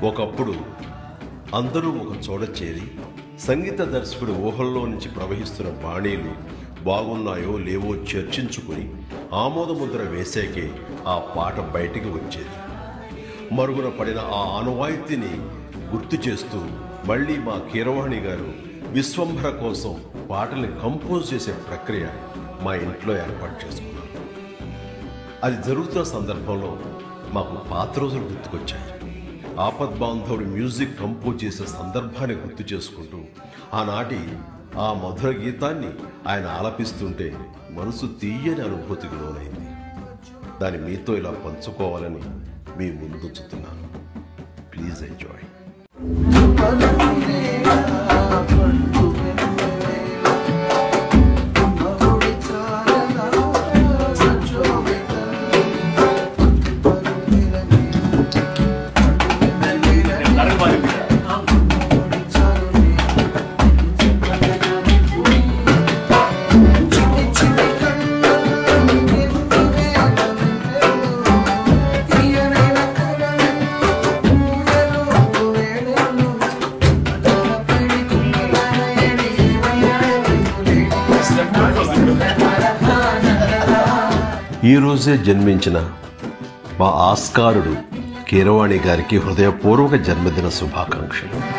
ఒకప్పుడు అందరూ ఒక చోట చేరి సంగీత దర్శకుడి ఊహల్లో నుంచి ప్రవహిస్తున్న బాణీలు బాగున్నాయో లేవో చర్చించుకుని ఆమోదముద్ర వేసాకే ఆ పాట బయటికి వచ్చేది. మరుగున పడిన ఆ ఆనవాయితీని గుర్తు చేస్తూ మళ్ళీ మా కీరవాణి గారు విశ్వంభర కోసం పాటల్ని కంపోజ్ చేసే ప్రక్రియ మా ఇంట్లో ఏర్పాటు చేసుకున్నాం. అది జరుగుతున్న సందర్భంలో మాకు పాత రోజులు గుర్తుకొచ్చాయి. ఆపద్బాంధవుడు మ్యూజిక్ కంపోజ్ చేసే సందర్భాన్ని గుర్తు చేసుకుంటూ ఆనాటి ఆ మధుర గీతాన్ని ఆయన ఆలపిస్తుంటే మనసు తీయని అనుభూతికి లోనైంది. దాన్ని మీతో ఇలా పంచుకోవాలని మీ ముందుంచుతున్నాను. Please enjoy. ఈ రోజే జన్మించిన మా ఆస్కారుడు కీరవాణి గారికి హృదయపూర్వక జన్మదిన శుభాకాంక్షలు.